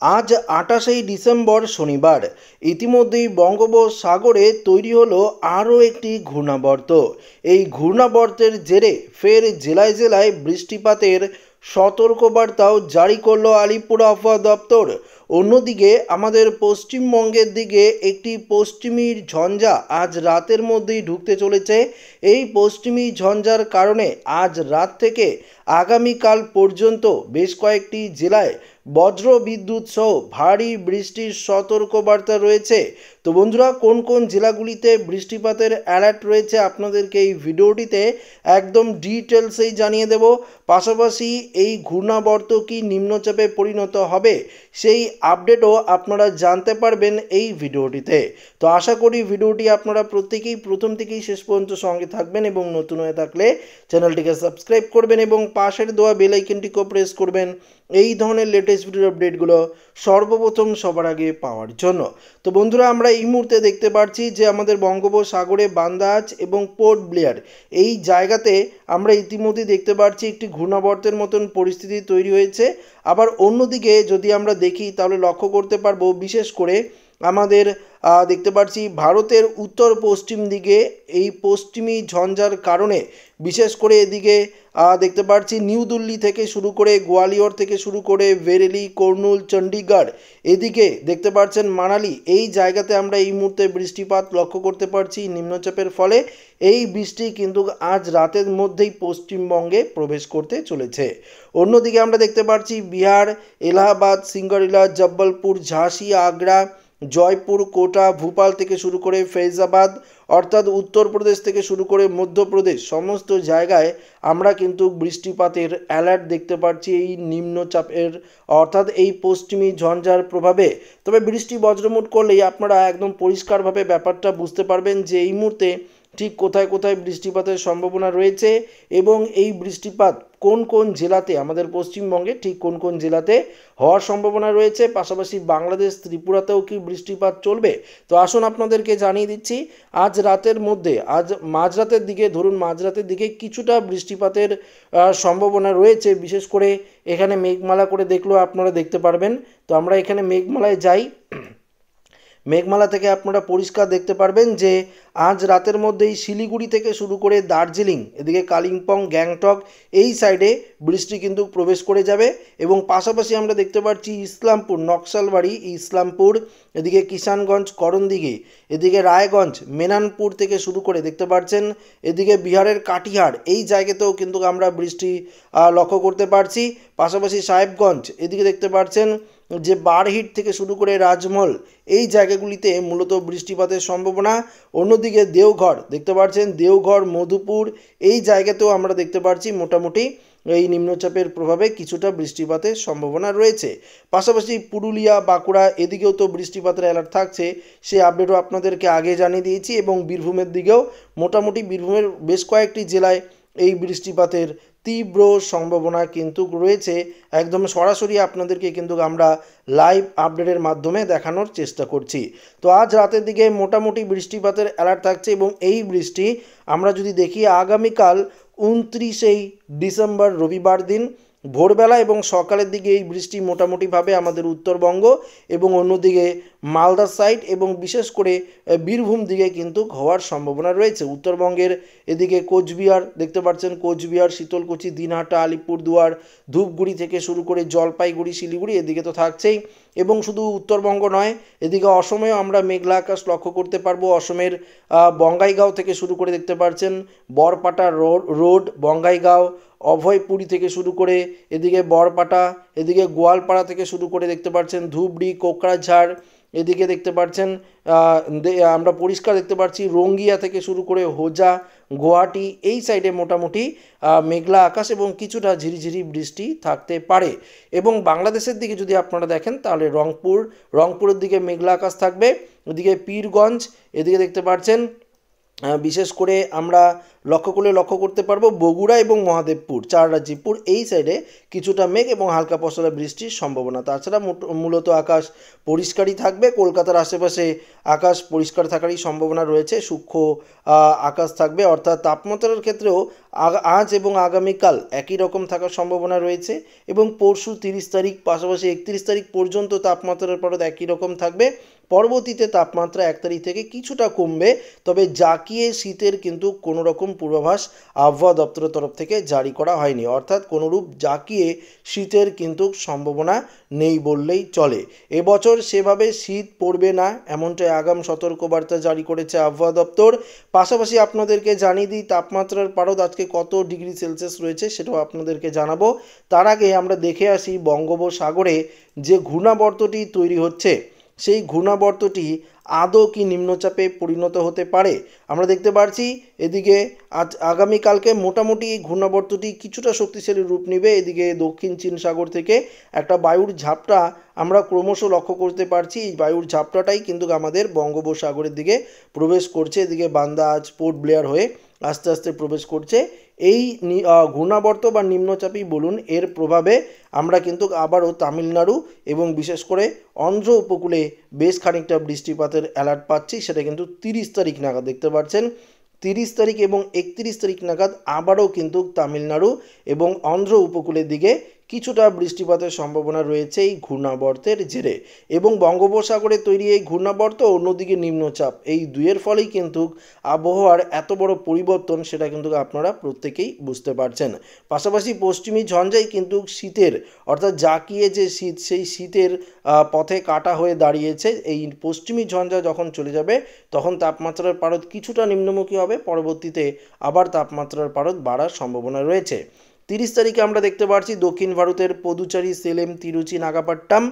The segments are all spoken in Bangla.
আজ ২৮শে ডিসেম্বর শনিবার। ইতিমধ্যেই বঙ্গোপসাগরে তৈরি হলো আরও একটি ঘূর্ণাবর্ত। এই ঘূর্ণাবর্তের জেরে ফের জেলায় জেলায় বৃষ্টিপাতের সতর্কবার্তাও জারি করল আলিপুর আবহাওয়া দপ্তর। অন্যদিকে আমাদের পশ্চিমবঙ্গের দিকে একটি পশ্চিমী ঝঞ্ঝা আজ রাতের মধ্যেই ঢুকতে চলেছে। এই পশ্চিমী ঝঞ্ঝার কারণে আজ রাত থেকে আগামীকাল পর্যন্ত বেশ কয়েকটি জেলায় বজ্র বিদ্যুৎ সহ ভারী বৃষ্টির সতর্কবার্তা রয়েছে। তো বন্ধুরা, কোন কোন জেলাগুলিতে বৃষ্টিপাতের অ্যালার্ট রয়েছে আপনাদেরকে এই ভিডিওটিতে একদম ডিটেলসেই জানিয়ে দেব। পাশাপাশি এই ঘূর্ণাবর্ত কি নিম্নচাপে পরিণত হবে সেই আপডেটও আপনারা জানতে পারবেন এই ভিডিওটিতে। তো আশা করি ভিডিওটি আপনারা প্রত্যেকেই প্রথম থেকেই শেষ পর্যন্ত সঙ্গে থাকবেন এবং নতুন হয়ে থাকলে চ্যানেলটিকে সাবস্ক্রাইব করবেন এবং পাশের দেওয়া বেল আইকনটিকেও প্রেস করবেন এই ধরনের লেটেস্ট ভিডিও আপডেটগুলো সর্বপ্রথম সবার আগে পাওয়ার জন্য। তো বন্ধুরা, আমরা এই মুহূর্তে দেখতে পাচ্ছি যে আমাদের বঙ্গোপসাগরে বান্দাজ এবং পোর্ট ব্লেয়ার এই জায়গাতে আমরা ইতিমধ্যে দেখতে পাচ্ছি একটি ঘূর্ণাবর্তের মতন পরিস্থিতি তৈরি হয়েছে। আবার অন্যদিকে যদি আমরা দেখি তাহলে লক্ষ্য করতে পারবো বিশেষ করে আমাদের দেখতে পাচ্ছি ভারতের উত্তর পশ্চিম দিকে এই পশ্চিমী ঝঞ্ঝার কারণে বিশেষ করে এদিকে দেখতে পাচ্ছি নিউ দিল্লি থেকে শুরু করে গোয়ালিয়র থেকে শুরু করে বেরেলি, কর্নুল, চণ্ডীগড়, এদিকে দেখতে পাচ্ছেন মানালি, এই জায়গাতে আমরা এই মুহূর্তে বৃষ্টিপাত লক্ষ্য করতে পারছি নিম্নচাপের ফলে। এই বৃষ্টি কিন্তু আজ রাতের মধ্যেই পশ্চিমবঙ্গে প্রবেশ করতে চলেছে। অন্যদিকে আমরা দেখতে পাচ্ছি বিহার, এলাহাবাদ, সিঙ্গারিলা, জব্বলপুর, ঝাঁসি, আগ্রা, জয়পুর, কোটা, ভোপাল থেকে শুরু করে ফৈজাবাদ অর্থাৎ উত্তরপ্রদেশ থেকে শুরু করে মধ্যপ্রদেশ সমস্ত জায়গায় আমরা কিন্তু বৃষ্টিপাতের অ্যালার্ট দেখতে পাচ্ছি এই নিম্নচাপের অর্থাৎ এই পশ্চিমী ঝঞ্ঝার প্রভাবে। তবে বৃষ্টি বজ্রমুট করলেই আপনারা একদম পরিষ্কারভাবে ব্যাপারটা বুঝতে পারবেন যে এই মুহূর্তে ঠিক কোথায় কোথায় বৃষ্টিপাতের সম্ভাবনা রয়েছে এবং এই বৃষ্টিপাত কোন কোন জেলাতে আমাদের পশ্চিমবঙ্গে ঠিক কোন কোন জেলাতে হওয়ার সম্ভাবনা রয়েছে। পাশাপাশি বাংলাদেশ ত্রিপুরাতেও কি বৃষ্টিপাত চলবে। তো আসুন আপনাদেরকে জানিয়ে দিচ্ছি আজ রাতের মধ্যে, আজ মাঝরাতের দিকে ধরুন মাঝরাতের দিকে কিছুটা বৃষ্টিপাতের সম্ভাবনা রয়েছে। বিশেষ করে এখানে মেঘমালা করে দেখলেও আপনারা দেখতে পারবেন। তো আমরা এখানে মেঘমালায় যাই, মেঘমালা থেকে আপনারা পরিষ্কার দেখতে পারবেন যে আজ রাতের মধ্যেই শিলিগুড়ি থেকে শুরু করে দার্জিলিং, এদিকে কালিম্পং, গ্যাংটক এই সাইডে বৃষ্টি কিন্তু প্রবেশ করে যাবে। এবং পাশাপাশি আমরা দেখতে পাচ্ছি ইসলামপুর, নকশালবাড়ি, ইসলামপুর, এদিকে কিষানগঞ্জ, করণদিঘি, এদিকে রায়গঞ্জ, মেনানপুর থেকে শুরু করে দেখতে পাচ্ছেন এদিকে বিহারের কাটিহার এই জায়গাতেও কিন্তু আমরা বৃষ্টি লক্ষ্য করতে পারছি। পাশাপাশি সাহেবগঞ্জ, এদিকে দেখতে পাচ্ছেন যে বারহিট থেকে শুরু করে রাজমহল এই জায়গাগুলিতে মূলত বৃষ্টিপাতের সম্ভাবনা। অন্যদিকে দেওঘর দেখতে পাচ্ছেন, দেওঘর, মধুপুর এই জায়গাতেও আমরা দেখতে পাচ্ছি মোটামুটি এই নিম্নচাপের প্রভাবে কিছুটা বৃষ্টিপাতের সম্ভাবনা রয়েছে। পাশাপাশি পুরুলিয়া, বাঁকুড়া এদিকেও তো বৃষ্টিপাতের অ্যালার্ট থাকছে, সেই আপডেটও আপনাদেরকে আগে জানিয়ে দিয়েছি। এবং বীরভূমের দিকেও মোটামুটি বীরভূমের বেশ কয়েকটি জেলায় এই বৃষ্টিপাতের তীব্র সম্ভাবনা কিন্তু রয়েছে। একদম সরাসরি আপনাদেরকে কিন্তু আমরা লাইভ আপডেটের মাধ্যমে দেখানোর চেষ্টা করছি। তো আজ রাতের দিকে মোটামুটি বৃষ্টিপাতের অ্যালার্ট থাকছে এবং এই বৃষ্টি আমরা যদি দেখি আগামীকাল ২৯শে ডিসেম্বর রবিবার দিন ভোরবেলা এবং সকালের দিকে এই বৃষ্টি মোটামুটিভাবে আমাদের উত্তরবঙ্গ এবং অন্যদিকে মালদা সাইড এবং বিশেষ করে বীরভূম দিকে কিন্তু হওয়ার সম্ভাবনা রয়েছে। উত্তরবঙ্গের এদিকে কোচবিহার দেখতে পাচ্ছেন, কোচবিহার, শীতলকুচি, দিনহাটা, আলিপুরদুয়ার, ধূপগুড়ি থেকে শুরু করে জলপাইগুড়ি, শিলিগুড়ি এদিকে তো থাকছেই। এবং শুধু উত্তরবঙ্গ নয়, এদিকে অসমেও আমরা মেঘলা আকাশ লক্ষ্য করতে পারবো। অসমের বঙ্গাইগাঁও থেকে শুরু করে দেখতে পাচ্ছেন বরপাটা রোড, বঙ্গাইগাঁও, অভয়পুরী থেকে শুরু করে এদিকে বরপাটা, এদিকে গোয়ালপাড়া থেকে শুরু করে দেখতে পাচ্ছেন ধুবড়ি, কোকড়াঝাড়, এদিকে দেখতে পাচ্ছেন আমরা পরিষ্কার দেখতে পাচ্ছি রঙ্গিয়া থেকে শুরু করে হোজা, গুয়াহাটি এই সাইডে মোটামুটি মেঘলা আকাশ এবং কিছুটা ঝিরিঝিরি বৃষ্টি থাকতে পারে। এবং বাংলাদেশের দিকে যদি আপনারা দেখেন তাহলে রংপুরের দিকে মেঘলা আকাশ থাকবে। এদিকে পীরগঞ্জ এদিকে দেখতে পাচ্ছেন বিশেষ করে আমরা লক্ষ্য করতে পারবো বগুড়া এবং মহাদেবপুর, চাররাজিপুর এই সাইডে কিছুটা মেঘ এবং হালকা পশলা বৃষ্টির সম্ভাবনা। তাছাড়া মূলত আকাশ পরিষ্কারই থাকবে। কলকাতার আশেপাশে আকাশ পরিষ্কার থাকারই সম্ভাবনা রয়েছে, সূক্ষ্ম আকাশ থাকবে, অর্থাৎ তাপমাত্রার ক্ষেত্রেও আজ এবং আগামীকাল একই রকম থাকার সম্ভাবনা রয়েছে এবং পরশু 30 তারিখ পাশাপাশি 31 তারিখ পর্যন্ত তাপমাত্রার পারদ একই রকম থাকবে। পরবর্তীতে তাপমাত্রা 1 তারিখ থেকে কিছুটা কমবে, তবে জাঁকিয়ে শীতের কিন্তু কোনো রকম পূর্বাভাস আবহাওয়া দপ্তরের তরফ থেকে জারি করা হয়নি, অর্থাৎ কোনোরূপ জাঁকিয়ে শীতের কিন্তু সম্ভাবনা নেই বললেই চলে। এবছর সেভাবে শীত পড়বে না এমনটাই আগাম সতর্কবার্তা জারি করেছে আবহাওয়া দপ্তর। পাশাপাশি আপনাদেরকে জানিয়ে দিই তাপমাত্রার পারদ আজকে কত ডিগ্রি সেলসিয়াস রয়েছে সেটাও আপনাদেরকে জানাবো। তার আগে আমরা দেখে আসি বঙ্গোপসাগরে যে ঘূর্ণাবর্তটি তৈরি হচ্ছে সেই ঘূর্ণাবর্তটি আদৌ কি নিম্নচাপে পরিণত হতে পারে। আমরা দেখতে পাচ্ছি এদিকে আগামীকালকে মোটামুটি এই ঘূর্ণাবর্তটি কিছুটা শক্তিশালী রূপ নেবে। এদিকে দক্ষিণ চীন সাগর থেকে একটা বায়ুর ঝাপটা আমরা ক্রমশ লক্ষ্য করতে পারছি। এই বায়ুর ঝাপটাটাই কিন্তু আমাদের বঙ্গোপসাগরের দিকে প্রবেশ করছে। এদিকে বান্দা আজ পোর্ট ব্লেয়ার হয়ে আস্তে আস্তে প্রবেশ করছে। এই ঘূর্ণাবর্ত বা নিম্নচাপই বলুন, এর প্রভাবে আমরা কিন্তু আবারও তামিলনাড়ু এবং বিশেষ করে অন্ধ্র উপকূলে বেশ খানিকটা বৃষ্টিপাতের অ্যালার্ট পাচ্ছি। সেটা কিন্তু 30 তারিখ নাগাদ দেখতে পাচ্ছেন। 30 তারিখ এবং 31 তারিখ নাগাদ আবারও কিন্তু তামিলনাড়ু এবং অন্ধ্র উপকূলের দিকে কিছুটা বৃষ্টিপাতের সম্ভাবনা রয়েছে এই ঘূর্ণাবর্তের জেরে। এবং বঙ্গোপসাগরে তৈরি এই ঘূর্ণাবর্ত, অন্যদিকে নিম্নচাপ, এই দুইয়ের ফলেই কিন্তু আবহাওয়ার এত বড় পরিবর্তন সেটা কিন্তু আপনারা প্রত্যেকেই বুঝতে পারছেন। পাশাপাশি পশ্চিমী ঝঞ্ঝাই কিন্তু শীতের অর্থাৎ জাঁকিয়ে যে শীত সেই শীতের পথে কাটা হয়ে দাঁড়িয়েছে। এই পশ্চিমী ঝঞ্ঝা যখন চলে যাবে তখন তাপমাত্রার পারদ কিছুটা নিম্নমুখী হবে, পরবর্তীতে আবার তাপমাত্রার পারদ বাড়ার সম্ভাবনা রয়েছে। 30 তারিখে আমরা দেখতে পাচ্ছি দক্ষিণ ভারতের পদুচারি, সেলেম, তিরুচি, নাগাপাট্টাম,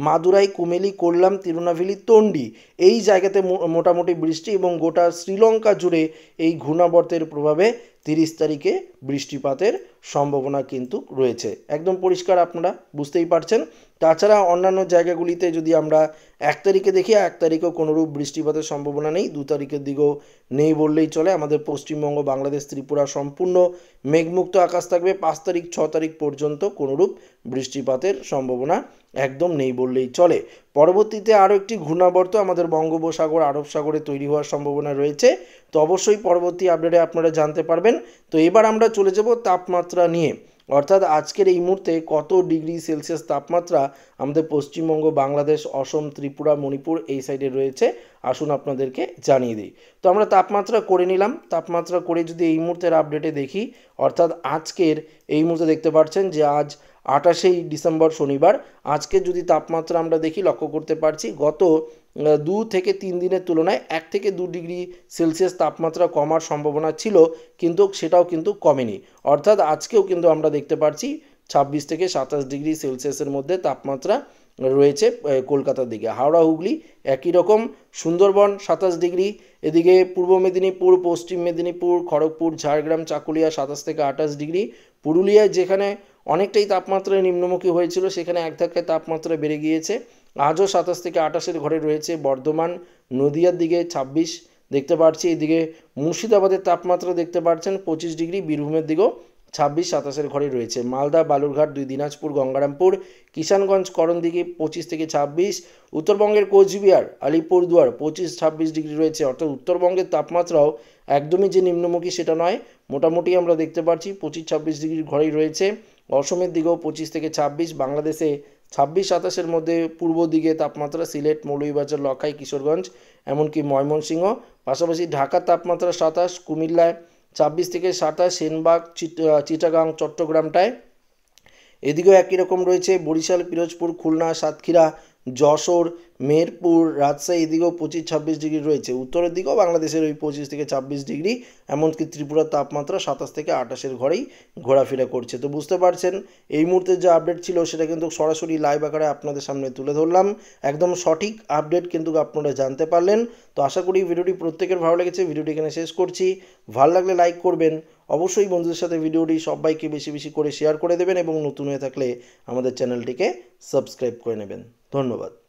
মাদুরাই, কুমেলি, কোল্লাম, তিরুনাভেলি, তন্ডি এই জায়গাতে মোটামুটি বৃষ্টি এবং গোটা শ্রীলঙ্কা জুড়ে এই ঘূর্ণাবর্তের প্রভাবে 30 তারিখে বৃষ্টিপাতের সম্ভাবনা কিন্তু রয়েছে। একদম পরিষ্কার, আপনারা বুঝতেই পারছেন। তাছাড়া অন্যান্য জায়গাগুলিতে যদি আমরা 1 তারিখে দেখি, 1 তারিখেও কোনোরূপ বৃষ্টিপাতের সম্ভাবনা নেই, 2 তারিখের দিকেও নেই বললেই চলে। আমাদের পশ্চিমবঙ্গ, বাংলাদেশ, ত্রিপুরা সম্পূর্ণ মেঘমুক্ত আকাশ থাকবে। 5 তারিখ 6 তারিখ পর্যন্ত কোনোরূপ বৃষ্টিপাতের সম্ভাবনা একদম নেই বললেই চলে। পরবর্তীতে আরও একটি ঘূর্ণাবর্ত আমাদের বঙ্গোপসাগর, আরব সাগরে তৈরি হওয়ার সম্ভাবনা রয়েছে, তো অবশ্যই পরবর্তী আপডেটে আপনারা জানতে পারবেন। তো এবার আমরা চলে যাব তাপমাত্রা নিয়ে, অর্থাৎ আজকের এই মুহূর্তে কত ডিগ্রি সেলসিয়াস তাপমাত্রা আমাদের পশ্চিমবঙ্গ, বাংলাদেশ, অসম, ত্রিপুরা, মণিপুর এই সাইডে রয়েছে আসুন আপনাদেরকে জানিয়ে দিই। তো আমরা তাপমাত্রা করে নিলাম। তাপমাত্রা করে যদি এই মুহূর্তের আপডেটে দেখি, অর্থাৎ আজকের এই মুহূর্তে দেখতে পাচ্ছেন যে আজ 28শে ডিসেম্বর শনিবার। আজকে যদি তাপমাত্রা আমরা দেখি, লক্ষ্য করতে পারছি গত 2 থেকে 3 দিনের তুলনায় 1 থেকে 2 ডিগ্রি সেলসিয়াস তাপমাত্রা কমার সম্ভাবনা ছিল, কিন্তু সেটাও কিন্তু কমেনি। অর্থাৎ আজকেও কিন্তু আমরা দেখতে পাচ্ছি 26 থেকে 27 ডিগ্রি সেলসিয়াসের মধ্যে তাপমাত্রা রয়েছে কলকাতার দিকে। হাওড়া, হুগলি একই রকম, সুন্দরবন 27 ডিগ্রি, এদিকে পূর্ব মেদিনীপুর, পশ্চিম মেদিনীপুর, খড়গপুর, ঝাড়গ্রাম, চাকুলিয়া 27 থেকে 28 ডিগ্রি, পুরুলিয়ায় যেখানে অনেকটাই তাপমাত্রা নিম্নমুখী হয়েছিল সেখানে এক ধাক্কায় তাপমাত্রা বেড়ে গিয়েছে, আজও 27 থেকে 28-এর ঘরে রয়েছে। বর্ধমান, নদিয়ার দিকে 26 দেখতে পাচ্ছি, এদিকে মুর্শিদাবাদের তাপমাত্রা দেখতে পাচ্ছেন 25 ডিগ্রি, বীরভূমের দিকেও 26-27-এর ঘরে রয়েছে। মালদা, বালুরঘাট, 2 দিনাজপুর, গঙ্গারামপুর, কিষানগঞ্জ, করণদিঘি 25 থেকে 26, উত্তরবঙ্গের কোচবিহার, আলিপুরদুয়ার 25-26 ডিগ্রি রয়েছে। অর্থাৎ উত্তরবঙ্গের তাপমাত্রাও একদমই যে নিম্নমুখী সেটা নয়, মোটামুটি আমরা দেখতে পাচ্ছি 25-26 ডিগ্রির ঘরেই রয়েছে। অসমের দিকেও 25 থেকে 26, বাংলাদেশে 26-27-এর মধ্যে পূর্ব দিকে তাপমাত্রা সিলেট, মৌলভীবাজার, লখাই, কিশোরগঞ্জ এমনকি ময়মনসিংহ, পাশাপাশি ঢাকার তাপমাত্রা 27, কুমিল্লায় 26 থেকে 27, সেনবাগ, চিটাগাং, চট্টগ্রামটায় এদিকেও একই রকম রয়েছে। বরিশাল, পিরোজপুর, খুলনা, সাতক্ষীরা, যশোর, মেহেরপুর, রাজশাহী এদিকেও 25-26 ডিগ্রি রয়েছে। উত্তরের দিকেও বাংলাদেশের ওই 25 থেকে 26 ডিগ্রি, এমনকি ত্রিপুরার তাপমাত্রা 27 থেকে 28-এর ঘরেই ঘোরাফেরা করছে। তো বুঝতে পারছেন এই মুহূর্তে যে আপডেট ছিল সেটা কিন্তু সরাসরি লাইভ আকারে আপনাদের সামনে তুলে ধরলাম। একদম সঠিক আপডেট কিন্তু আপনারা জানতে পারলেন। তো আশা করি ভিডিওটি প্রত্যেকের ভালো লেগেছে। ভিডিওটি এখানে শেষ করছি। ভালো লাগলে লাইক করবেন, অবশ্যই বন্ধুদের সাথে ভিডিওটি সবাইকে বেশি বেশি করে শেয়ার করে দেবেন এবং নতুন হয়ে থাকলে আমাদের চ্যানেলটিকে সাবস্ক্রাইব করে নেবেন। ধন্যবাদ।